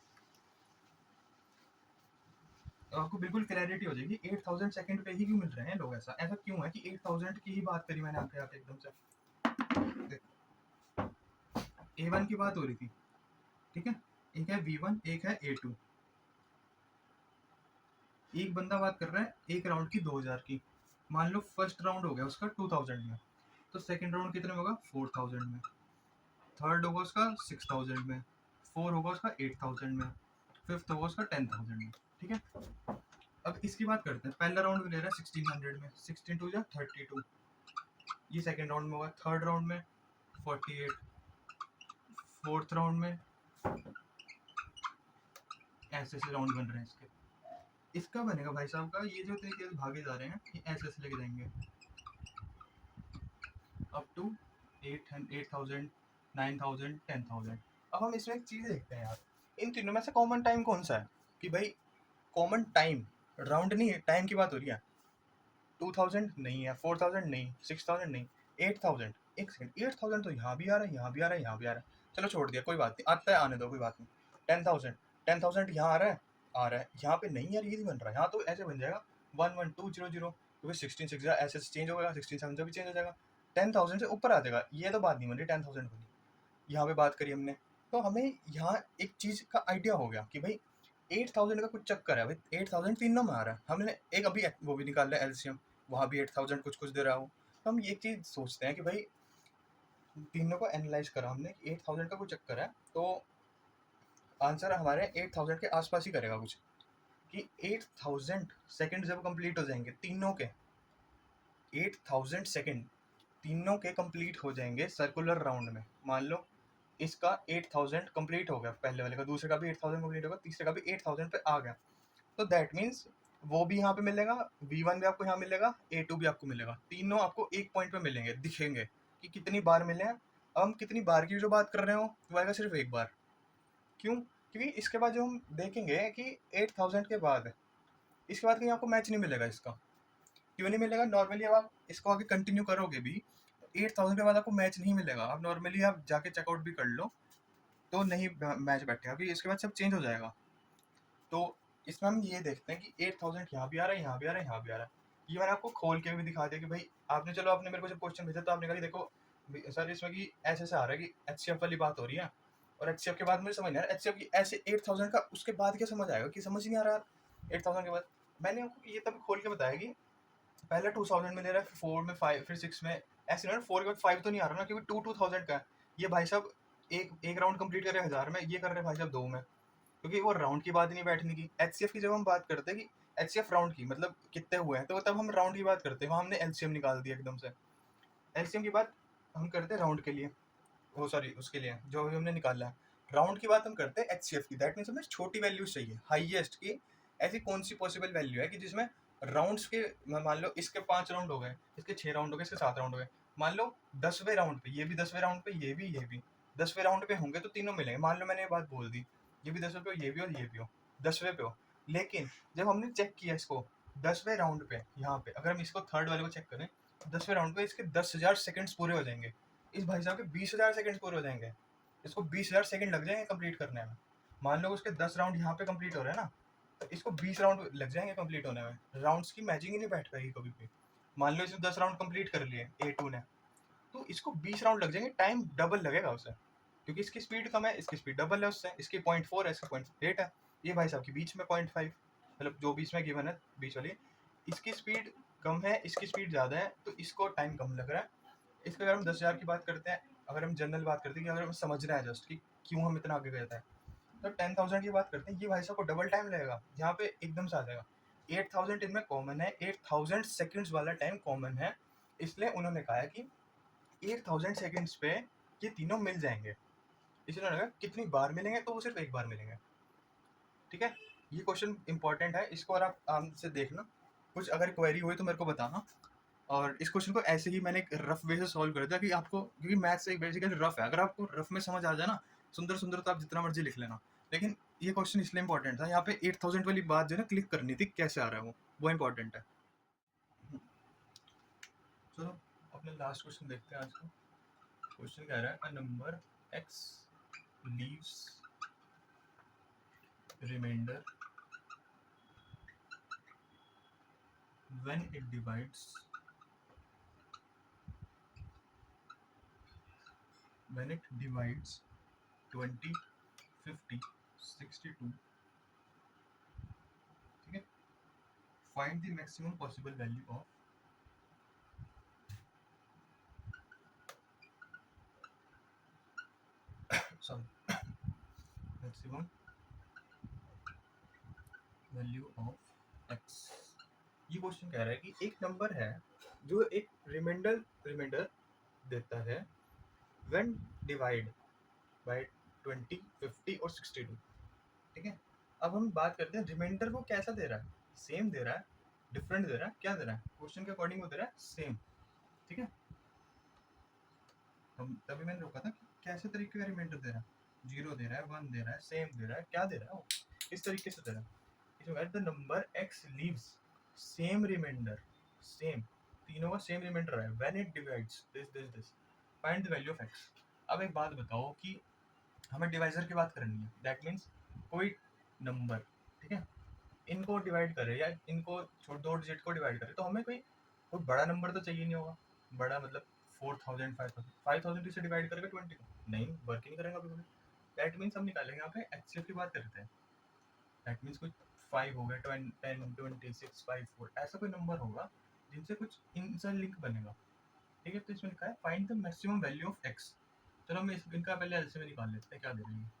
तो आपको बिल्कुल क्लैरिटी हो जाएगी 8000 सेकंड पे ही क्यों मिल रहे हैं लोग। ऐसा ऐसा क्यों है कि 8000 की ही बात करी मैंने आपके यहाँ पे एकदम से। A1 की बात हो रही थी, ठीक है, एक है V1 एक है A2। एक बंदा बात कर रहा है एक राउंड की 2000 की। मान लो फर्स्ट राउंड हो गया उसका 2000 में, तो सेकंड राउंड कितने में होगा 4000 में, थर्ड होगा उसका 6000 में, फोर होगा उसका 8000 में, फिफ्थ होगा उसका 10000 में, ठीक है। अब इसकी बात करते हैं, पहला राउंड ले रहा है 1600 में, 16 टू या 32, ये सेकंड राउंड में होगा। थर्ड राउंड में 48, फोर्थ राउंड में ऐसे ऐसे राउंड बन रहे हैं इसके। इसका बनेगा भाई साहब का, ये जो तरीके भागे जा रहे हैं ये ऐसे ऐसे लेके जाएंगे अप टू 8000 9000 10000। अब हम इसमें एक चीज़ देखते हैं यार, इन तीनों में से कॉमन टाइम कौन सा है, कि भाई कॉमन टाइम राउंड नहीं है, टाइम की बात हो रही है। 2000 नहीं है, 4000 नहीं, 6000 नहीं, 8000। एक सेकंड, 8000 तो यहाँ भी आ रहा है, यहाँ भी आ रहा है, यहाँ भी आ रहा है, चलो छोड़ दिया, कोई बात नहीं, आता है आने दो, कोई बात नहीं। 10000, 10000 यहाँ आ रहा है, आ रहा है, यहाँ पे नहीं यार ये नहीं बन रहा है, यहाँ तो ऐसे बन जाएगा 11200, क्योंकि 16 6 ऐसे चेंज हो गया, 16 7 भी चेंज हो जाएगा, 10000 से ऊपर आ जाएगा। ये तो बात नहीं बन रही, 10000 बनी, यहाँ पे बात करी हमने। तो हमें यहाँ एक चीज़ का आइडिया हो गया कि भाई 8000 का कुछ चक्कर है, भाई 8000 तीनों में आ रहा है। हमने एक अभी वो भी निकाल लिया एलसीएम, वहाँ भी 8000 कुछ कुछ दे रहा हो। तो हम ये चीज़ सोचते हैं कि भाई तीनों को एनालाइज करा हमने कि 8000 का कुछ चक्कर है, तो आंसर हमारे 8000 के आसपास ही करेगा कुछ, कि 8000 सेकंड जब कंप्लीट हो जाएंगे तीनों के, 8000 सेकंड तीनों के कंप्लीट हो जाएंगे सर्कुलर राउंड में। मान लो इसका 8000 कंप्लीट हो गया पहले वाले का, दूसरे का भी 8000 कंप्लीट होगा, तीसरे का भी 8000 पे आ गया, तो दैट मीन्स वो भी यहाँ पे मिलेगा, V1 भी आपको यहाँ मिलेगा, A2 भी आपको मिलेगा, तीनों आपको एक पॉइंट पे मिलेंगे, दिखेंगे कि कितनी बार मिले हैं। अब हम कितनी बार की जो बात कर रहे हो वो आएगा सिर्फ एक बार। क्यों? क्योंकि इसके बाद जो हम देखेंगे कि 8000 के बाद इसके बाद कहीं आपको मैच नहीं मिलेगा इसका। क्यों नहीं मिलेगा? नॉर्मली अब आप इसको आगे कंटिन्यू करोगे भी, 8000 के बाद आपको मैच नहीं मिलेगा। अब नॉर्मली आप जाके चेकआउट भी कर लो तो नहीं मैच बैठेगा, क्योंकि इसके बाद सब चेंज हो जाएगा। तो इसमें हम ये देखते हैं कि 8000 यहाँ भी आ रहा है, यहाँ भी आ रहा है, यहाँ भी आ रहा है। ये मैंने आपको खोल के भी दिखा दिया कि भाई आपने, चलो आपने मेरे को जब क्वेश्चन भेजा तो आपने कहा कि देखो सर इसमें कि ऐसे ऐसे आ रहा है कि एचसीएफ वाली बात हो रही है, और एचसीएफ के बाद मुझे समझ नहीं आ रहा एचसीएफ की ऐसे 8000 का उसके बाद क्या समझ आएगा, कि समझ ही नहीं आ रहा 8000 के बाद। मैंने आपको ये तब खोल के बताया कि पहले 2000 में ले रहा है, 4 में 5, फिर 6 में, ऐसे ना 4 के बाद 5 तो नहीं आ रहा ना, क्योंकि 2000 का है। ये भाई साहब एक एक राउंड कंप्लीट कर रहे हैं 1000 में, ये कर रहे हैं भाई साहब 2 में, क्योंकि वो राउंड की बात नहीं बैठने की। एचसीएफ की जब हम बात करते हैं कि एचसीएफ राउंड की मतलब कितने हुए हैं, तो तब हम राउंड की बात करते हैं, वहाँ हमने एलसीएम निकाल दिया एकदम से। एलसीएम की बात हम करते हैं राउंड के लिए, वो सॉरी उसके लिए जो अभी हमने निकाला है। राउंड की बात हम करते हैं एचसीएफ की, दैट मीन्स हमें छोटी वैल्यूज चाहिए, हाईएस्ट की ऐसी कौन सी पॉसिबल वैल्यू है कि जिसमें राउंड्स के, मान लो इसके 5 राउंड हो गए, इसके 6 राउंड हो गए, इसके 7 राउंड हो गए, मान लो 10वें राउंड पे ये भी 10वें राउंड पे ये भी 10वें राउंड पे होंगे तो तीनों मिलेंगे। मान लो मैंने ये बात बोल दी, ये भी 10वें पे हो, ये भी हो, ये भी हो, 10वें पे हो। लेकिन जब हमने चेक किया इसको 10वें राउंड पे यहाँ पे अगर हम इसको थर्ड वाले को चेक करें, 10वें राउंड पे इसके 10,000 सेकंड्स पूरे हो जाएंगे, इस भाई साहब के 20,000 सेकंड्स पूरे हो जाएंगे, इसको 20,000 सेकंड लग जाएंगे कंप्लीट करने में। मान लो उसके 10 राउंड यहाँ पे कंप्लीट हो रहे हैं ना, तो इसको 20 राउंड लग जाएंगे कंप्लीट होने में। राउंड्स की मैचिंग ही नहीं बैठ पाएगी कभी भी। मान लो इसने 10 राउंड कंप्लीट कर लिए A2 ने, तो इसको 20 राउंड लग जाएंगे, टाइम डबल लगेगा उसे, क्योंकि इसकी स्पीड कम है, इसकी स्पीड डबल है उससे, इसकी 0.4 है, इसका 0.8 है, ये भाई साहब के बीच में 0.5, मतलब जो बीच में गिवन है बीच वाली, इसकी स्पीड कम है, इसकी स्पीड ज़्यादा है, तो इसको टाइम कम लग रहा है। इसका अगर हम 10,000 की बात करते हैं, अगर हम जनरल बात करते हैं कि अगर हम समझ रहे हैं जस्ट कि क्यों हम इतना आगे गए थे, तो 10,000 की बात करते हैं, ये भाई साहब को डबल टाइम लगेगा, यहाँ पे एकदम से आ जाएगा। 8,000 इनमें कॉमन है, 8,000 सेकेंड्स वाला टाइम कॉमन है, इसलिए उन्होंने कहा है कि 8,000 सेकेंड्स पे ये तीनों मिल जाएंगे। इसलिए उन्होंने कहा कितनी बार मिलेंगे, तो वो सिर्फ एक बार मिलेंगे। ठीक है, ये क्वेश्चन इंपॉर्टेंट है, इसको और आप आराम से देखना, कुछ अगर क्वेरी हुई तो मेरे को बताना। और इस क्वेश्चन को ऐसे ही मैंने एक रफ वे से सॉल्व कर दिया कि आपको, क्योंकि मैथ्स एक बेसिकली रफ है, अगर आपको रफ में समझ आ जाए ना, सुंदर सुंदर, तो आप जितना मर्जी लिख लेना, लेकिन ये क्वेश्चन इसलिए इंपॉर्टेंट था, यहाँ पे 8,000 वाली बात जो है ना क्लिक करनी थी, कैसे आ रहा है वो इंपॉर्टेंट है। चलो अपने लास्ट क्वेश्चन देखते हैं आज का। क्वेश्चन कह रहा है a number x leaves remainder when it divides 20, 50, 62, ठीक है, find the maximum possible value of, sorry, maximum value of x। ये क्वेश्चन कह रहा है कि एक नंबर है जो एक रिमाइंडर देता है व्हेन डिवाइड बाय 20, 50 और 62, ठीक है। अब हम बात करते हैं रिमाइंडर को कैसा दे रहा है, सेम दे रहा है, डिफरेंट दे रहा है, क्या दे रहा है, क्वेश्चन के अकॉर्डिंग वो दे रहा है सेम, ठीक है। हम तभी मैंने रोका था कि कैसे तरीके का रिमाइंडर दे रहा है, 0 दे रहा है, 1 दे रहा है, सेम दे रहा है, क्या दे रहा है वो, किस तरीके से दे रहा है। इसमें the number x leaves same remainder, same, तीनों का सेम रिमाइंडर है, when it divides this find the value of x। अब एक बात बताओ कि हमें डिवाइजर की बात करनी है, दैट मीन्स कोई नंबर, ठीक है, इनको डिवाइड करे या इनको छोड़, दो डिजिट को डिवाइड करे, तो हमें कोई बड़ा नंबर तो चाहिए नहीं होगा, बड़ा मतलब 4,000, 5,000 से डिवाइड करेगा 20 को, नहीं वर्क ही नहीं करेगा बिल्कुल। दैट मीन्स हम निकालेंगे यहाँ पे एचसीएफ की बात करते हैं, दैट मीन्स कोई 5 हो गया, 10, 26, 5, 4, ऐसा कोई नंबर होगा जिनसे कुछ इनसे लिंक बनेगा, ठीक है। तो इसमें लिखा है find the maximum value of x. चलो हम इनका पहले एलसीएम निकाल लेते हैं, क्या दे रही है,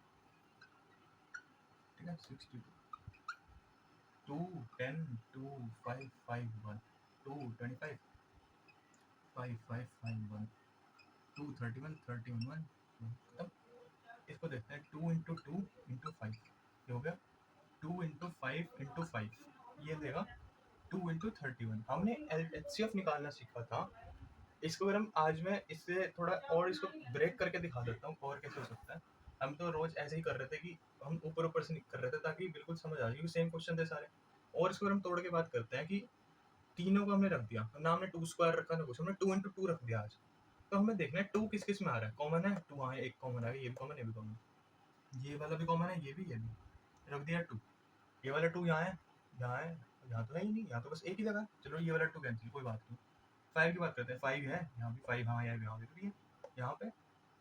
ठीक है, 62, 2, 10, 2, 5, 5, 1, 2, 25, 5, 5, 5, 1, 2, 31, 31, 1। अब इसको देखते हैं, 2 इंटू 2 इंटू 5, ये हो गया 2 इंटू 5 इंटू 5, ये देगा 2 इंटू 31। हमने एचसीएफ निकालना सीखा था, इसको अगर हम आज मैं इससे थोड़ा और इसको ब्रेक करके दिखा देता हूँ और कैसे हो सकता है। हम तो रोज ऐसे ही कर रहे थे कि हम ऊपर ऊपर से कर रहे थे ताकि बिल्कुल समझ आ जाए, क्योंकि सेम क्वेश्चन थे सारे। और इसको हम तोड़ के बात करते हैं कि तीनों को हमने रख दिया, ना हमने 2 स्क्वायर रखा ना कुछ, हमने 2 इंटू 2 रख दिया आज। तो हमें देखना है 2 किस किस में आ रहा है, कॉमन है 2, हाँ एक कॉमन आ गया, ये भी कॉमन, ये भी कॉमन, ये वाला भी कॉमन है, ये भी रख दिया 2, ये वाला 2 यहाँ है, यहाँ है, यहाँ तो है ही नहीं, यहाँ तो बस एक ही जगह है, चलो ये वाला 2 कैंसिल, कोई बात नहीं। 5 की बात करते हैं, 5 है यहाँ भी, 5 हाँ यहाँ भी है, यहाँ पे,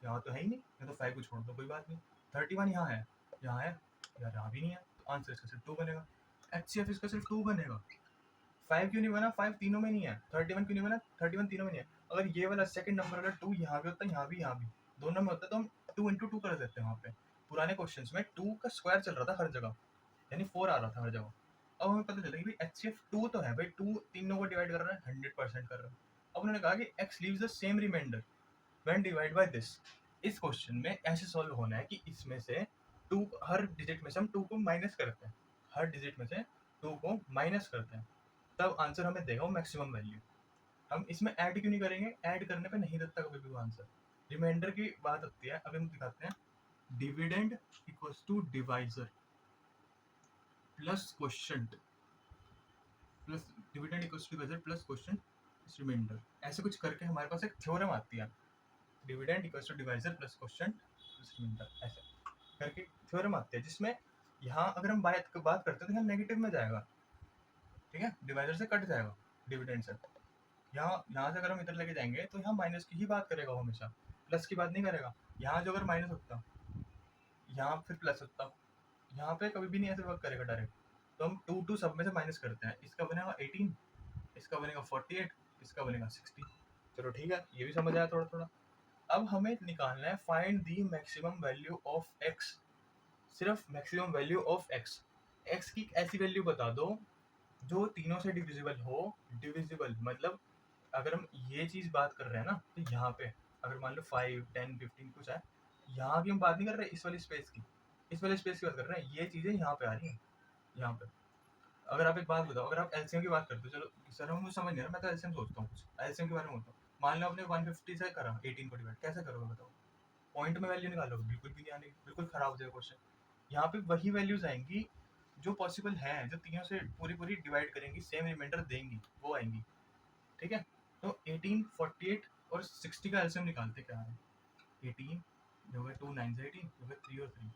यहाँ तो है ही नहीं, यहाँ तो 5 को छोड़ दो कोई बात नहीं। 31 यहाँ है, यहाँ है यार, यहाँ भी नहीं है, तो आंसर इसका सिर्फ 2 बनेगा। एचसीएफ इसका सिर्फ 2 बनेगा। 5 क्यों नहीं बना, 5 तीनों में नहीं है। 31 क्यों नहीं बना, 31 तीनों में नहीं है। अगर ये वाला सेकंड नंबर अगर 2 यहाँ भी होता है, यहाँ भी दोनों में होता, तो हम 2 इंटू 2 कर देते हैं। वहाँ पे पुराने क्वेश्चंस में 2 का स्क्वायर चल रहा था हर जगह, यानी 4 आ रहा था हर जगह। अब हमें पता चला कि भाई एचसीएफ 2 तो है भाई, 2 तीनों को डिवाइड कर रहा है, 100% कर रहा है। अब उन्होंने कहा कि x leaves the same remainder when divide by this. इस क्वेश्चन में ऐसे सॉल्व होना है कि इसमें से 2, हर डिजिट में से हम 2 को माइनस करते हैं, हर डिजिट में से 2 को माइनस करते हैं, तब आंसर हमें देगा वो मैक्सिमम वैल्यू। हम इसमें ऐड क्यों नहीं करेंगे, ऐड करने पे नहीं देता कभी भी वो आंसर। रिमाइंडर की बात होती है, अभी हम दिखाते हैं। Dividend equals to divisor plus quotient, plus dividend equals to divisor plus question remainder, ऐसे कुछ करके हमारे पास एक थ्योरम आती है, dividend equals to divisor plus question plus remainder, ऐसे करके थ्योरम आती है, जिसमें यहाँ अगर हम बात करते हैं तो यहाँ नेगेटिव में जाएगा, ठीक है, डिवाइजर से कट जाएगा डिविडेंड से, यहाँ से अगर हम इधर लेके जाएंगे तो यहाँ माइनस की ही बात करेगा हमेशा, प्लस की बात नहीं करेगा। यहाँ जो अगर माइनस होता यहाँ फिर प्लस होता, यहाँ पे कभी भी नहीं ऐसे वर्क करेगा डायरेक्ट। तो हम टू सब में से माइनस करते हैं, इसका बनेगा 18, इसका बनेगा 48, इसका बनेगा 60। चलो ठीक है, ये भी समझ आया थोड़ा थोड़ा। अब हमें निकालना है find the maximum value of X, सिर्फ maximum value of X. X की ऐसी वैल्यू बता दो जो तीनों से डिविजिबल हो। डिविजिबल मतलब अगर हम ये चीज बात कर रहे हैं ना, तो यहाँ पे अगर मान लो 5, 10, 15 कुछ है, यहाँ की हम बात नहीं कर रहे, इस वाली स्पेस की, इस वाली स्पेस की बात कर रहे हैं, ये चीजें यहाँ पे आ रही हैं, यहाँ पे। अगर आप एक बात बताओ, अगर आप एलसीएम की बात करते हो, चलो सर हम मुझे समझ नहीं आ रहा, मैं तो एलसीएम सोचता हूँ, कुछ एलसीएम के बारे में बोलता हूँ। मान लो आपने 150 से करा 18 को डिवाइड, कैसे करोगे बताओ? पॉइंट में वैल्यू निकालोगे, बिल्कुल भी नहीं आने, बिल्कुल खराब हो जाएगा क्वेश्चन। यहाँ पे वही वैल्यूज आएंगी जो पॉसिबल है, जो तीनों से पूरी पूरी डिवाइड करेंगी, सेम रिमाइंडर देंगी, वो आएंगी, ठीक है। तो 18, 48 और 60 का एलसीएम निकालते क्या है? 18 जो होगा 2 9 से 18 जो होगा 3 और 3,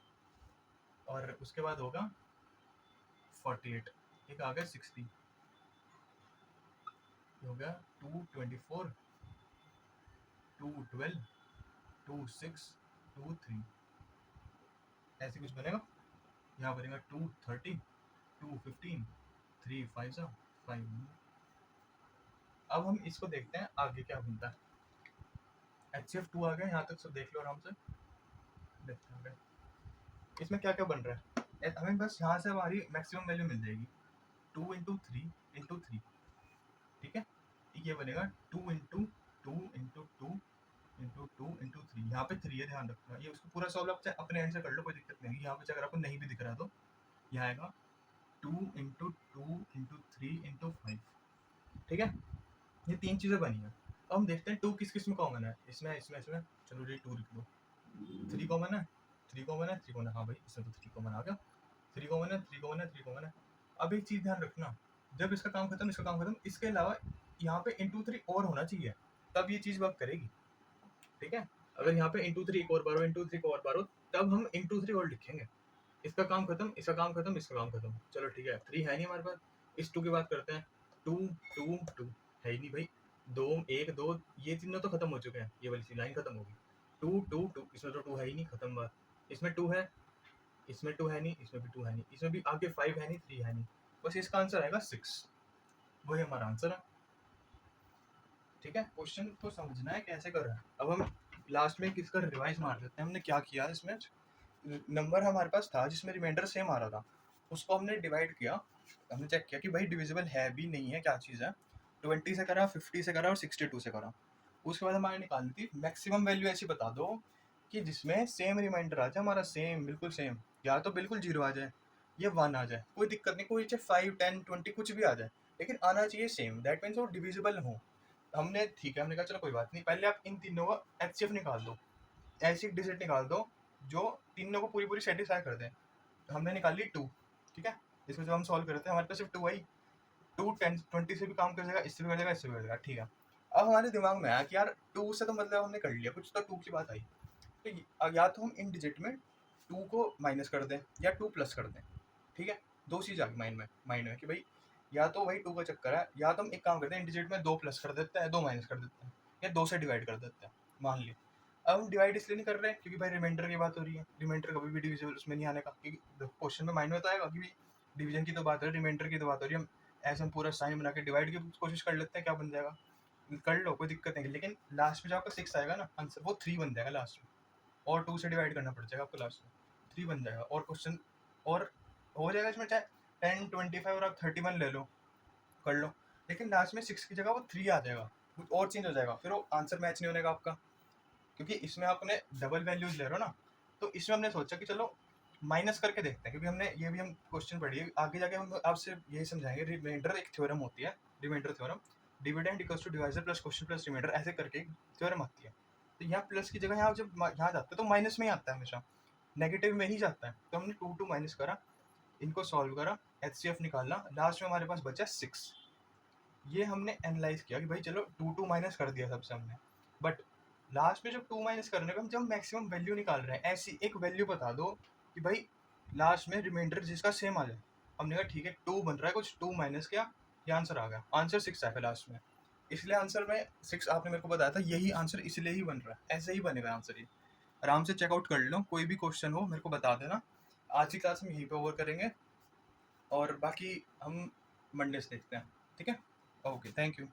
और उसके बाद होगा 48, एक आ गया 60, हो गया 2 24, 2 12, 2 6, 2 3, ऐसे कुछ बनेगा। यहाँ बनेगा 2 30, 2 15, 3 5 सा 5। अब हम इसको देखते हैं आगे क्या बनता है। HCF2 आ गया, यहाँ तक सब देख लो आराम से, देखते हैं इसमें क्या क्या बन रहा है। हमें बस यहाँ से हमारी मैक्सिमम वैल्यू मिल जाएगी, 2 इंटू 3 इंटू 3, ठीक है। ये बनेगा 2 इंटू 2 इंटू 2 इंटू 2 इंटू 3, यहाँ पे 3 है, ध्यान रखना। ये उसको पूरा सॉल्व आप अपने एंड से कर लो, कोई दिक्कत नहीं है। यहाँ पे अगर आपको नहीं भी दिख रहा तो यहाँ आएगा 2 इंटू 2 इंटू 3 इंटू 5, ठीक है। ये तीन चीज़ें बनी है। अब हम देखते हैं 2 किस किस में कॉमन है, इसमें इसमें इसमें, चलो ये 2 लिख लो। 3 कॉमन है, 3 कॉमन है, 3 कॉमन है, हाँ भाई इसमें तो 3 कॉमन आ गया, 3 कॉमन है, 3 कॉमन है, 3 कॉमन है। अब एक चीज़ ध्यान रखना, जब इसका काम खत्म, इसका काम खत्म, इसके अलावा यहाँ पे इंटू 3 और होना चाहिए, तब ये चीज़ वर्क करेगी, ठीक है। अगर यहाँ पे इंटू 3 एक और बार हो, इंटू 3 एक और बार हो, तब हम इंटू 3 और लिखेंगे। इसका काम खत्म, इसका काम खत्म, इसका काम खत्म, चलो ठीक है। 3 है नहीं हमारे पास, इस 2 की बात करते हैं। 2 2 2 है ही नहीं भाई, 2 1 2, ये तीनों तो खत्म हो चुके हैं, ये वाली लाइन खत्म होगी। 2 2 2, इसमें तो 2 है ही नहीं, खत्म बात। इसमें 2 है, इसमें 2 है नहीं, इसमें भी 2 है नहीं, इसमें भी आगे 5 है नहीं, 3 है नहीं, बस इसका आंसर आएगा 6, वही हमारा आंसर है, ठीक है। क्वेश्चन को समझना है कैसे कर रहा है। अब हम लास्ट में किसका रिवाइज मार देते हैं, हमने क्या किया इसमें। नंबर हमारे पास था जिसमें रिमाइंडर सेम आ रहा था, उसको हमने डिवाइड किया, हमने चेक किया कि भाई डिविजिबल है भी नहीं है, क्या चीज़ है। 20 से करा, 50 से करा और 62 से करा। उसके बाद हमारे निकालनी थी मैक्सिमम वैल्यू, ऐसी बता दो कि जिसमें सेम रिमाइंडर आ जाए हमारा, सेम बिल्कुल सेम, या तो बिल्कुल 0 आ जाए या 1 आ जाए, कोई दिक्कत नहीं, कोई चाहे 5 10 20 कुछ भी आ जाए, लेकिन आना चाहिए सेम, दैट मीन्स वो डिविजिबल हो। हमने ठीक है, हमने कहा चलो कोई बात नहीं, पहले आप इन तीनों का HCF निकाल दो, ऐसी डिजिट निकाल दो जो तीनों को पूरी पूरी सेटिस्फाई कर दें। तो हमने निकाल ली 2, ठीक है। इसको जब हम सॉल्व करते हैं हमारे पास सिर्फ 2 आई, 2 10 20 से भी काम कर जाएगा, इससे भी कर जाएगा, इससे भी कर जाएगा, ठीक है। अब हमारे दिमाग में आया कि यार 2 से तो मतलब हमने कर लिया कुछ, तो 2 की बात आई, तो या तो हम इन डिजिट में 2 को माइनस कर दें या 2 प्लस कर दें, ठीक है। दो चीज़ आ गई माइंड में कि भाई या तो वही 2 का चक्कर है, या तो हम एक काम करते हैं, इन डिजिट में 2 प्लस कर देते हैं, 2 माइनस कर देते हैं, या 2 से डिवाइड कर देते हैं, मान लिया। अब हम डिवाइड इसलिए नहीं कर रहे हैं क्योंकि भाई रिमाइंडर की बात हो रही है, रिमाइंडर कभी भी डिविजिबल उसमें नहीं आने का, क्योंकि क्वेश्चन में माइंड में तो आएगा कि डिवीजन की तो बात हो रही है, रिमाइंडर की तो बात हो रही है। हम ऐसे हम पूरा साइन बना के डिवाइड की कोशिश कर लेते हैं, क्या बन जाएगा, कर लो कोई दिक्कत नहीं, लेकिन लास्ट में जो आपका 6 आएगा ना आंसर, वो 3 बन जाएगा लास्ट में, और 2 से डिवाइड करना पड़ जाएगा आपको, लास्ट में 3 बन जाएगा, और क्वेश्चन और हो जाएगा इसमें, चाहे 10 25 और आप 31 ले लो, कर लो, लेकिन लास्ट में 6 की जगह वो 3 आ जाएगा, कुछ और चेंज हो जाएगा, फिर वो आंसर मैच नहीं होने का आपका, क्योंकि इसमें आपने डबल वैल्यूज ले रहे हो ना। तो इसमें हमने सोचा कि चलो माइनस करके देखते हैं, क्योंकि हमने ये भी हम क्वेश्चन पढ़ी, आगे जाके हम आपसे यही समझाएंगे, रिमाइंडर एक थ्योरम होती है, remainder theorem, dividend equals to divisor plus question plus remainder, ऐसे करके एक थ्योरम आती है। तो यहाँ प्लस की जगह यहाँ जब यहाँ जाता है तो माइनस में ही आता है, हमेशा नेगेटिव में ही जाता है। तो हमने 2 2 माइनस करा, इनको सॉल्व करा, HCF निकालना, लास्ट में हमारे पास बचा 6, ये हमने एनालाइज किया कि भाई चलो टू टू माइनस कर दिया सबसे हमने, बट लास्ट में जब टू माइनस करने पे हम जब मैक्सिमम वैल्यू निकाल रहे हैं, ऐसी एक वैल्यू बता दो कि भाई लास्ट में रिमाइंडर जिसका सेम आ जाए। हमने कहा ठीक है, टू बन रहा है, कुछ टू माइनस किया, ये आंसर आ गया, आंसर सिक्स आया लास्ट में। इसलिए आंसर में सिक्स आपने मेरे को बताया था, यही आंसर इसलिए ही बन रहा है, ऐसे ही बनेगा आंसर ये। आराम से चेकआउट कर लो, कोई भी क्वेश्चन हो मेरे को बता देना। आज की क्लास में यहीं पे ओवर करेंगे और बाकी हम मंडे से देखते हैं, ठीक है। Okay, thank you.